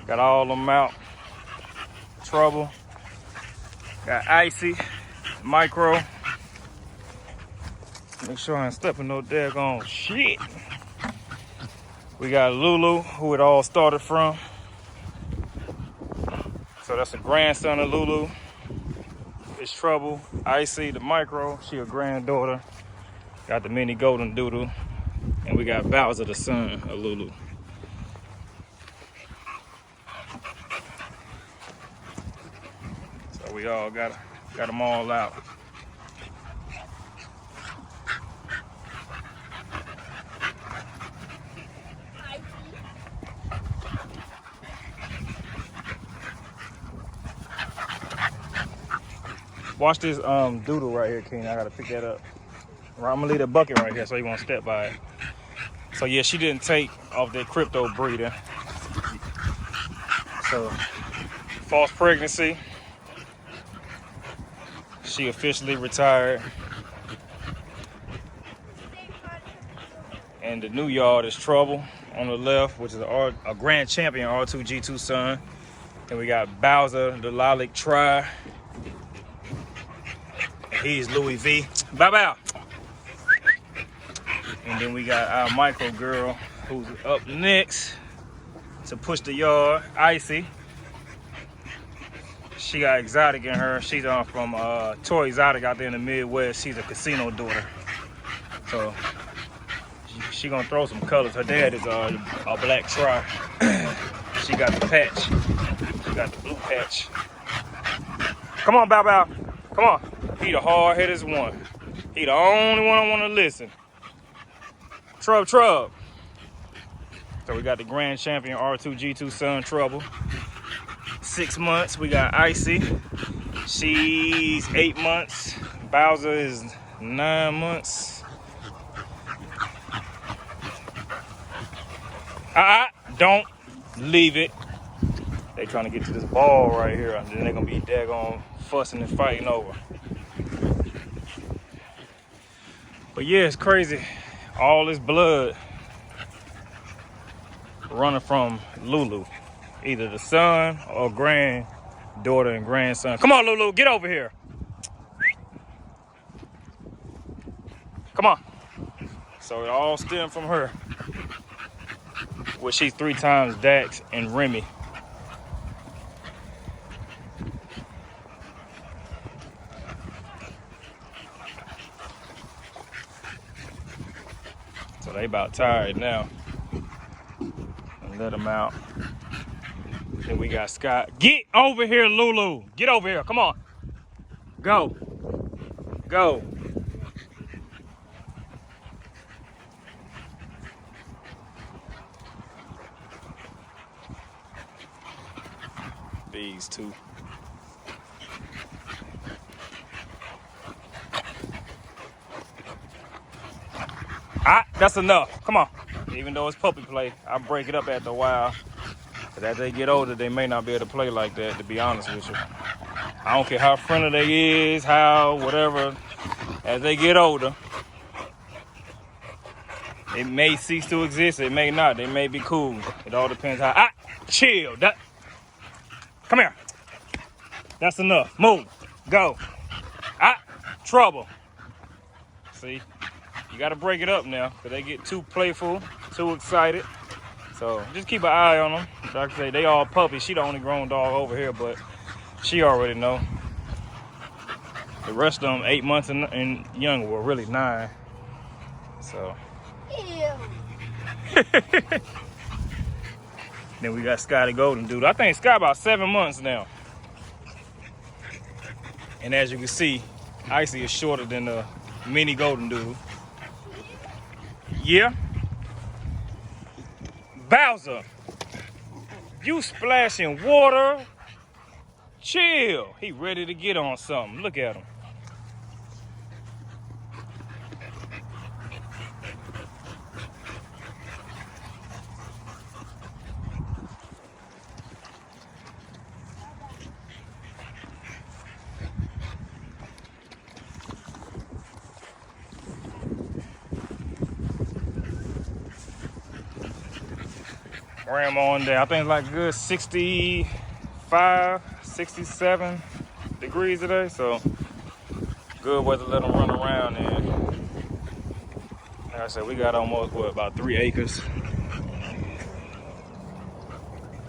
Got all them out. Trouble. Got Icy, Micro. Make sure I ain't stepping no daggone shit. We got Lulu, who it all started from. So that's a grandson of Lulu. It's Trouble. Icy, the Micro, she a granddaughter. Got the mini golden doodle. And we got Bowser, the son of Lulu. So we all got them all out. Watch this doodle right here, King. I gotta pick that up. I'm gonna leave the bucket right here so you won't step by it. So yeah, she didn't take off that crypto breeder. So false pregnancy. She officially retired. And the new yard is Trouble on the left, which is a grand champion R2G2 son. And we got Bowser, the Lolic Tri. He's Louis V. Bow bow. And then we got our Micro girl who's up next to push the yard, Icy. She got exotic in her. She's from Toy Exotic out there in the Midwest. She's a casino daughter. So she gonna throw some colors. Her dad is a black Tri. She got the patch. She got the blue patch. Come on, Bow Bow. Come on. He the hard-headed one. He the only one I want to listen. Trub. So we got the grand champion R2G2 son, Trouble. 6 months. We got Icy. She's 8 months. Bowser is 9 months. Don't leave it. They trying to get to this ball right here, and then they're gonna be daggone fussing and fighting over. But yeah, it's crazy. All this blood running from Lulu. Either the son or granddaughter and grandson. Come on, Lulu, get over here. Come on. So it all stemmed from her. Well, she's 3 times Dax and Remy. So they about tired now. And let them out. Then we got Scott. Get over here, Lulu. Get over here. Come on. Go. Go. These two. That's enough. Come on. Even though it's puppy play, I break it up after a while. But as they get older, they may not be able to play like that, to be honest with you. I don't care how friendly they is, how whatever. As they get older, it may cease to exist. It may not. They may be cool. It all depends how. Chill. Come here. That's enough. Move. Go. Trouble. See? You got to break it up now because they get too playful, too excited. So just keep an eye on them. Like I say, they all puppies. She the only grown dog over here, but she already know. The rest of them 8 months and younger, well, really 9. So. Ew. Then we got Scotty Golden Doodle. I think Scott about 7 months now. And as you can see, Icy is shorter than the mini Golden Doodle. Yeah. Bowser, you splashing water. Chill. He ready to get on something. Look at him. Ram on there. I think it's like good 65, 67 degrees today. So good weather to let them run around. And like I said, we got almost, what, about 3 acres.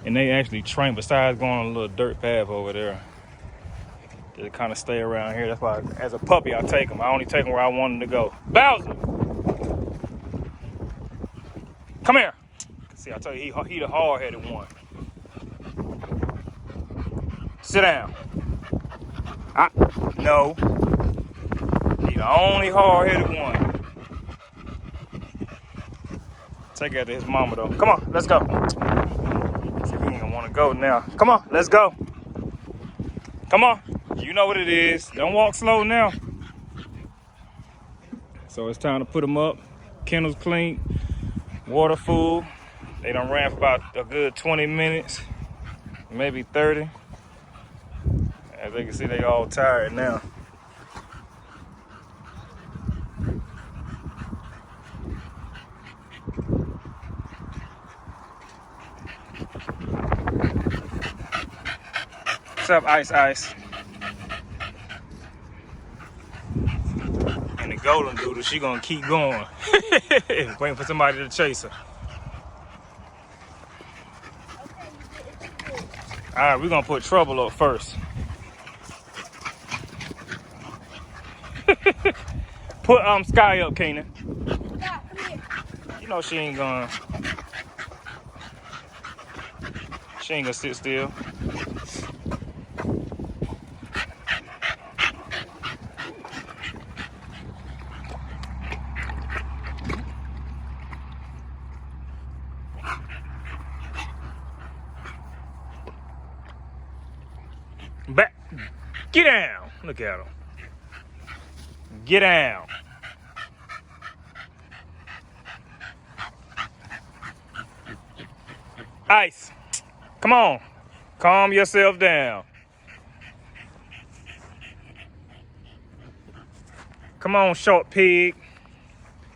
And they actually train, besides going on a little dirt path over there, they kind of stay around here. That's why, as a puppy, I take them. I only take them where I want them to go. Bowser! Come here. See, I tell you, he the hard-headed one. Sit down. No. He the only hard-headed one. Take after his mama, though. Come on, let's go. See if he ain't gonna want to go now. Come on, let's go. Come on. You know what it is. Don't walk slow now. So it's time to put them up. Kennels clean. Water full. They done ran for about a good 20 minutes. Maybe 30. As they can see, they all tired now. What's up, Ice Ice? And the golden doodle, she gonna keep going. Waiting for somebody to chase her. All right, we're gonna put Trouble up first. Put Sky up, Kanan. Stop, come here. You know she ain't gonna sit still. Back. Get down. Look at him. Get down. Ice. Come on. Calm yourself down. Come on, short pig.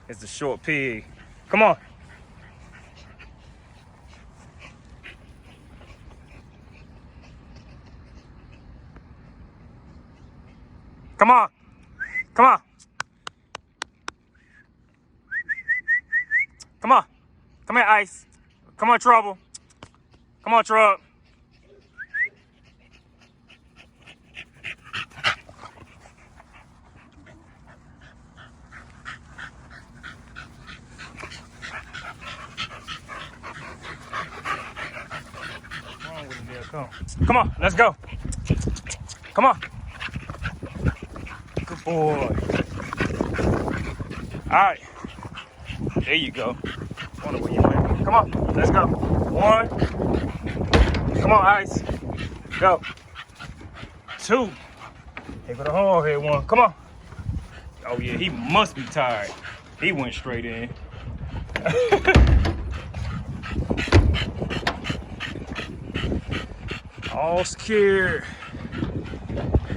It's the short pig. Come on. Come on. Come on. Come on. Come here, Ice. Come on, Trouble. Come on, Truck. What's wrong with him there? Come on, let's go. Come on. Good boy. All right. There you go. Wonder where you went. Come on, let's go. 1. Come on, Ice. Go. 2. Here go the hard-head one. Come on. Oh yeah, he must be tired. He went straight in. All scared.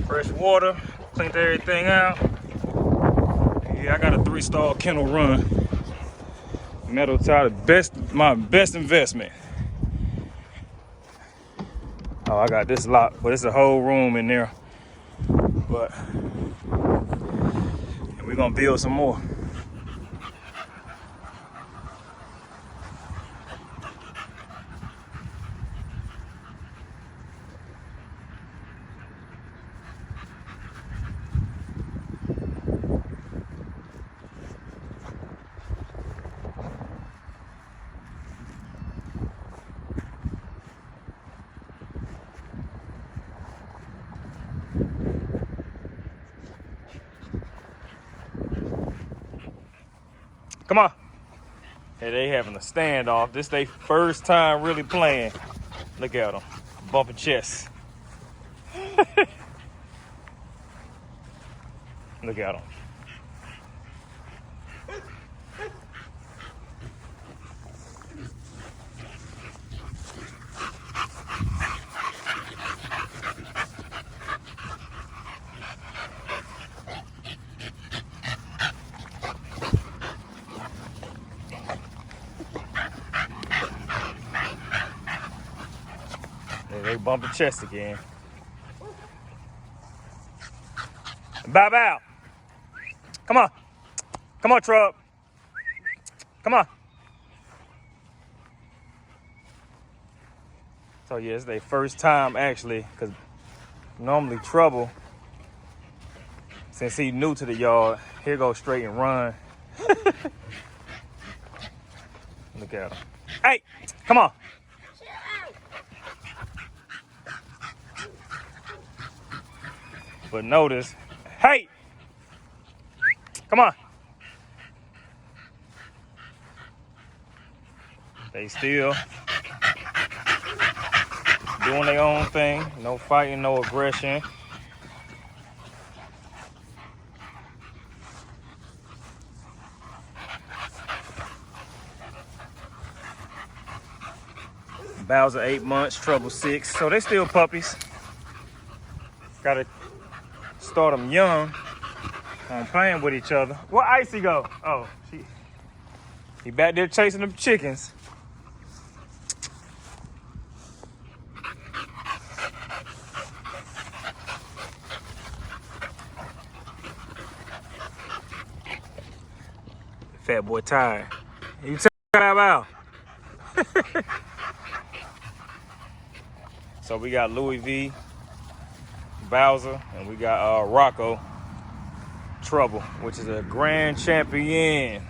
Fresh water. Cleaned everything out. Yeah, I got a 3-star kennel run. Metal tile, my best investment. Oh, I got this lock, but it's a whole room in there. But we're gonna build some more. Come on. Hey, they having a standoff. This they first time really playing. Look at them. Bumping chests. Look at them. They bumped the chest again. Bow bow. Come on. Come on, Trub. Come on. So yeah, it's their first time actually, because normally Trouble, since he new to the yard, he'll go straight and run. Look at him. Hey, come on. But notice, hey, come on. They still doing their own thing. No fighting, no aggression. Bowser 8 months, Trouble 6. So they still puppies. Gotta start them young on playing with each other. Where Icy go? Oh, he back there chasing them chickens. Fat boy tired. You tired about? So we got Louis V, Bowser, and we got Rocco Trouble, which is a grand champion.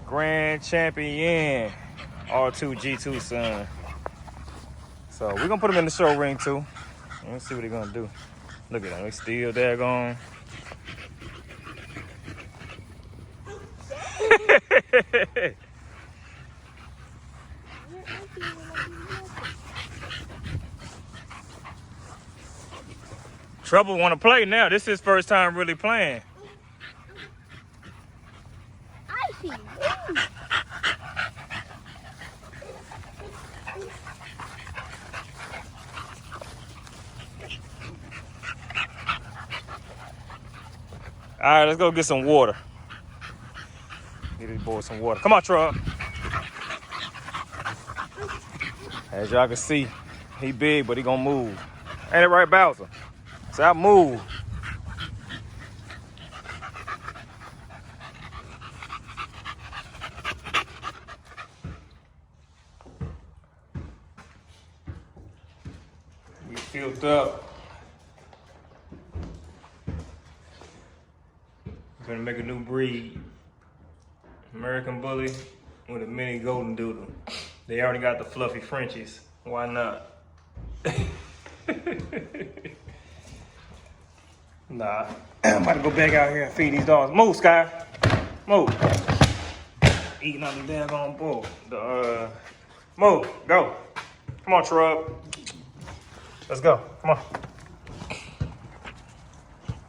Grand champion. R2-G2 son. So we're gonna put him in the show ring too. Let's see what they're gonna do. Look at them, they still daggone. Trouble want to play now. This is his first time really playing. Icy. All right, let's go get some water. Get these boys some water. Come on, Trub. As y'all can see, he big, but he gonna move. Ain't it right, Bowser? So I move. We filled up. Gonna make a new breed. American Bully with a mini golden doodle. They already got the fluffy Frenchies. Why not? Nah. I'm about to go back out here and feed these dogs. Move, Sky. Move. Eating on the daggone bull. Move. Go. Come on, Trub. Let's go. Come on.